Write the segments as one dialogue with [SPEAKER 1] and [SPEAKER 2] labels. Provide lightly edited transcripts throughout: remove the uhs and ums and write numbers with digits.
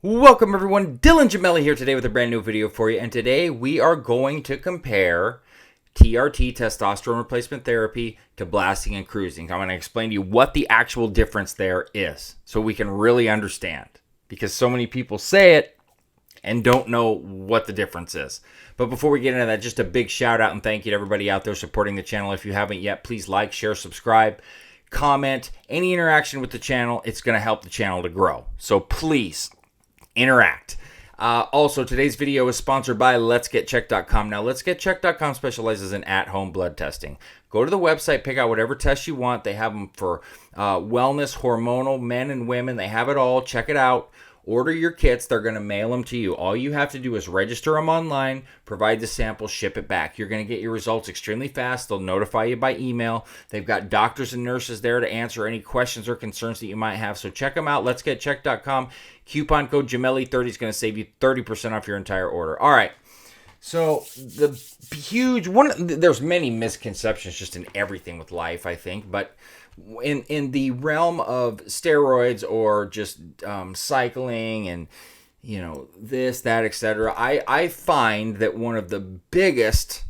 [SPEAKER 1] Welcome everyone, Dylan Gemelli here today with a brand new video for you, and today we are going to compare TRT, testosterone replacement therapy, to blasting and cruising. I'm going to explain to you what the actual difference there is so we can really understand, because so many people say it and don't know what the difference is. But before we get into that, just a big shout out and thank you to everybody out there supporting the channel. If you haven't yet, please like, share, subscribe, comment, any interaction with the channel. It's going to help the channel to grow. So please interact. Also, today's video is sponsored by letsgetchecked.com. Now, letsgetchecked.com specializes in at-home blood testing. Go to the website, pick out whatever test you want. They have them for wellness, hormonal, men and women. They have it all. Check it out. Order your kits. They're going to mail them to you. All you have to do is register them online, provide the sample, ship it back. You're going to get your results extremely fast. They'll notify you by email. They've got doctors and nurses there to answer any questions or concerns that you might have. So check them out. Letsgetchecked.com. Coupon code Gemelli30 is going to save you 30% off your entire order. All right. So the huge one, there's many misconceptions just in everything with life, I think, but in the realm of steroids or just cycling and this, that, etc., I find that one of the biggest,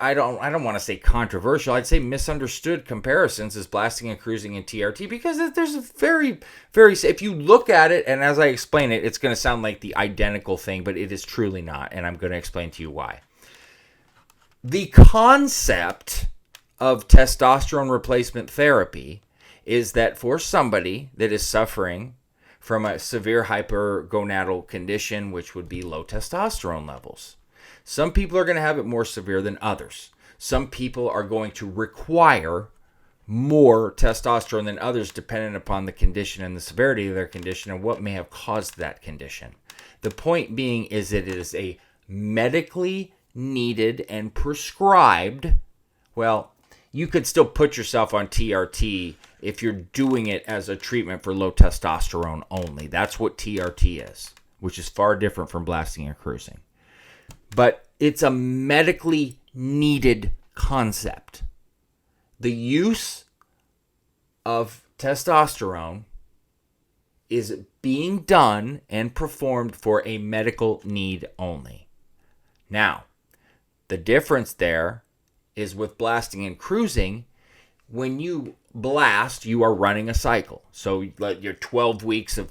[SPEAKER 1] I don't want to say controversial, I'd say misunderstood comparisons is blasting and cruising and TRT, because there's a very, if you look at it, and as I explain it, it's going to sound like the identical thing, but it is truly not, and I'm going to explain to you why. The concept of testosterone replacement therapy is that for somebody that is suffering from a severe hypergonadal condition, which would be low testosterone levels, some people are going to have it more severe than others. Some people are going to require more testosterone than others, depending upon the condition and the severity of their condition and what may have caused that condition. The point being is that it is a medically needed and prescribed, well, you could still put yourself on TRT if you're doing it as a treatment for low testosterone only. That's what TRT is, which is far different from blasting and cruising. But it's a medically needed concept. The use of testosterone is being done and performed for a medical need only. Now, the difference there is with blasting and cruising, when you blast, you are running a cycle. So like your 12 weeks of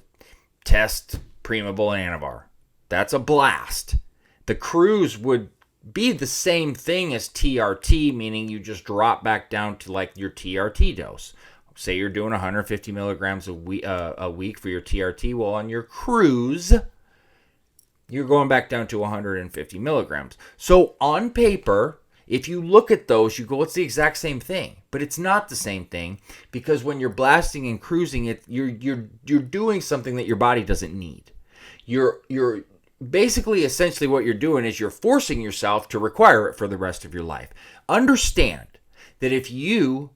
[SPEAKER 1] test, Primable, and Anavar. That's a blast. The cruise would be the same thing as TRT, meaning you just drop back down to like your TRT dose. Say you're doing 150 milligrams a week for your TRT. Well, on your cruise, you're going back down to 150 milligrams. So on paper, if you look at those, you go, it's the exact same thing. But it's not the same thing, because when you're blasting and cruising, you're doing something that your body doesn't need. You're basically, essentially what you're doing is you're forcing yourself to require it for the rest of your life. Understand that if you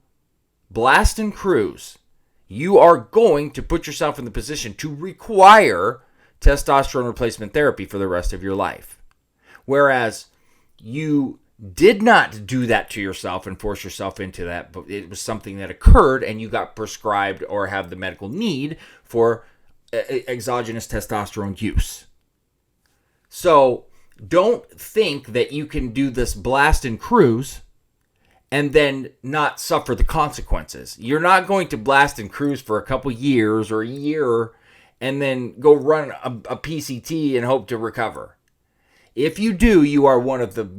[SPEAKER 1] blast and cruise, you are going to put yourself in the position to require testosterone replacement therapy for the rest of your life. Whereas you did not do that to yourself and force yourself into that, but it was something that occurred and you got prescribed or have the medical need for exogenous testosterone use. So don't think that you can do this blast and cruise and then not suffer the consequences. You're not going to blast and cruise for a couple years or a year and then go run a PCT and hope to recover. If you do, you are one of the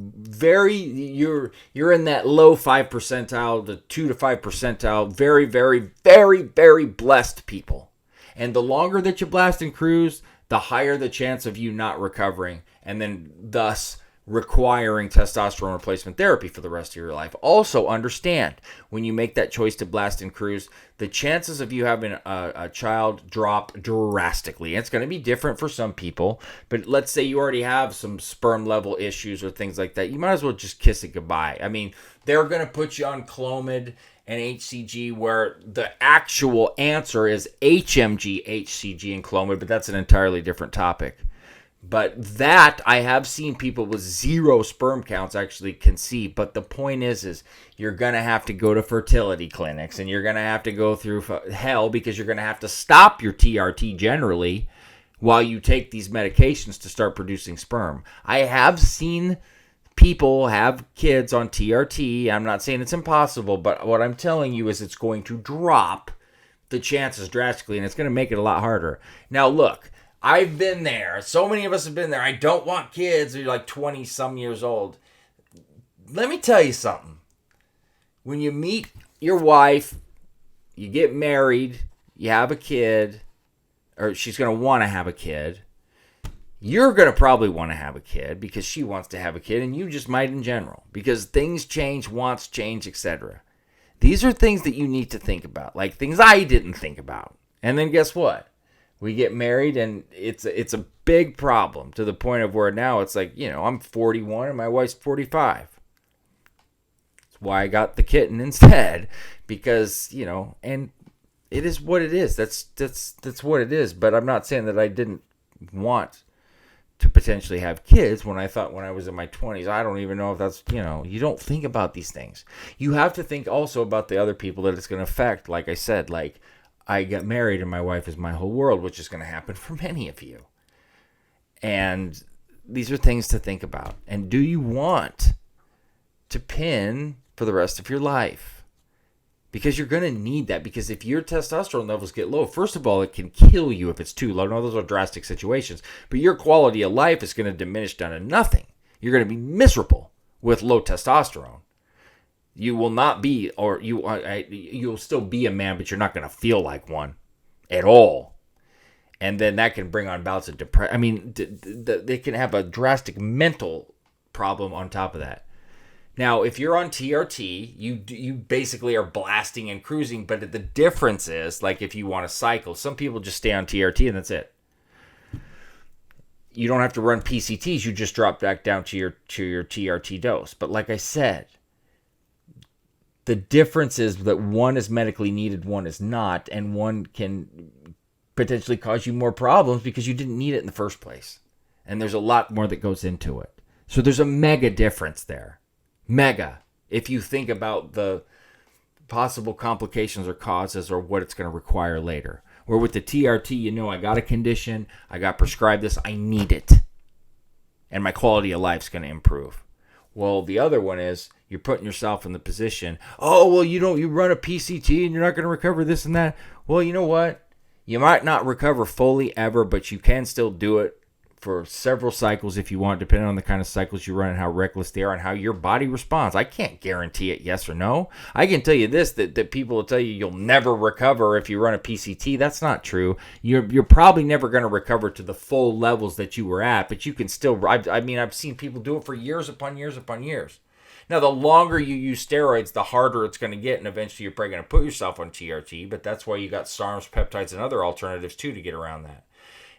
[SPEAKER 1] you're in that low 5 percentile, the 2 to 5 percentile, very, very, very, very blessed people. And the longer that you blast and cruise, the higher the chance of you not recovering and then thus requiring testosterone replacement therapy for the rest of your life. Also understand, when you make that choice to blast and cruise, the chances of you having a child drop drastically. It's going to be different for some people, but let's say you already have some sperm level issues or things like that. You might as well just kiss it goodbye. I mean, they're going to put you on Clomid and HCG, where the actual answer is HMG, HCG, and Clomid, but that's an entirely different topic. But that, I have seen people with 0 sperm counts actually conceive. But the point is you're going to have to go to fertility clinics, and you're going to have to go through hell, because you're going to have to stop your TRT generally while you take these medications to start producing sperm. I have seen people have kids on TRT. I'm not saying it's impossible, but what I'm telling you is it's going to drop the chances drastically, and it's going to make it a lot harder. Now, look, I've been there. So many of us have been there. I don't want kids. You're like 20-some years old. Let me tell you something. When you meet your wife, you get married, you have a kid, or she's going to want to have a kid, you're going to probably want to have a kid because she wants to have a kid, and you just might in general, because things change, wants change, etc. These are things that you need to think about, like things I didn't think about. And then guess what? We get married, and it's a big problem to the point of where now it's like, I'm 41 and my wife's 45. That's why I got the kitten instead, because, and it is what it is. That's what it is. But I'm not saying that I didn't want to potentially have kids when I was in my 20s. I don't even know if that's, you don't think about these things. You have to think also about the other people that it's going to affect. Like I said, like I get married and my wife is my whole world, which is going to happen for many of you. And these are things to think about. And do you want to pin for the rest of your life? Because you're going to need that. Because if your testosterone levels get low, first of all, it can kill you if it's too low. No, those are drastic situations. But your quality of life is going to diminish down to nothing. You're going to be miserable with low testosterone. You will not be, or you'll still be a man, but you're not going to feel like one at all. And then that can bring on bouts of depression. I mean, they can have a drastic mental problem on top of that. Now, if you're on TRT, you basically are blasting and cruising, but the difference is, like if you want to cycle, some people just stay on TRT and that's it. You don't have to run PCTs, you just drop back down to your TRT dose. But like I said, the difference is that one is medically needed, one is not, and one can potentially cause you more problems because you didn't need it in the first place. And there's a lot more that goes into it. So there's a mega difference there. Mega, if you think about the possible complications or causes or what it's going to require later. Where with the TRT, I got a condition, I got prescribed this, I need it. And my quality of life's going to improve. Well, the other one is you're putting yourself in the position, you run a PCT and you're not going to recover this and that. Well, you know what? You might not recover fully ever, but you can still do it for several cycles if you want, depending on the kind of cycles you run and how reckless they are and how your body responds. I can't guarantee it yes or no. I can tell you this, that people will tell you you'll never recover if you run a PCT. That's not true. You're probably never going to recover to the full levels that you were at, but you can still, I've seen people do it for years upon years upon years. Now, the longer you use steroids, the harder it's going to get, and eventually you're probably going to put yourself on TRT, but that's why you got SARMs, peptides, and other alternatives too to get around that.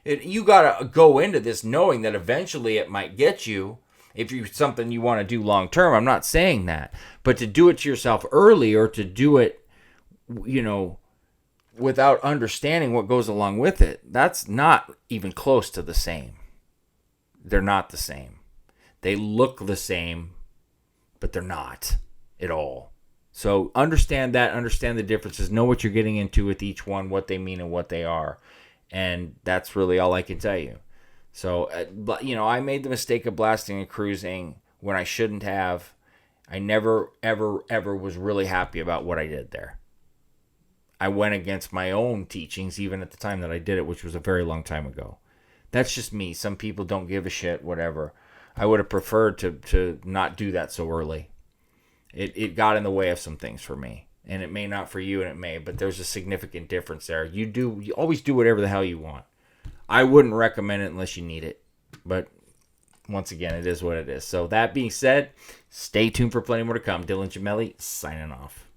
[SPEAKER 1] You got to go into this knowing that eventually it might get you if it's something you want to do long term. I'm not saying that. But to do it to yourself early or to do it, without understanding what goes along with it, that's not even close to the same. They're not the same. They look the same, but they're not at all. So understand that, understand the differences, know what you're getting into with each one, what they mean and what they are. And that's really all I can tell you. So, I made the mistake of blasting and cruising when I shouldn't have. I never, ever, ever was really happy about what I did there. I went against my own teachings, even at the time that I did it, which was a very long time ago. That's just me. Some people don't give a shit, whatever. I would have preferred to not do that so early. It got in the way of some things for me. And it may not for you, and it may, but there's a significant difference there. You always do whatever the hell you want. I wouldn't recommend it unless you need it. But once again, it is what it is. So that being said, stay tuned for plenty more to come. Dylan Gemelli, signing off.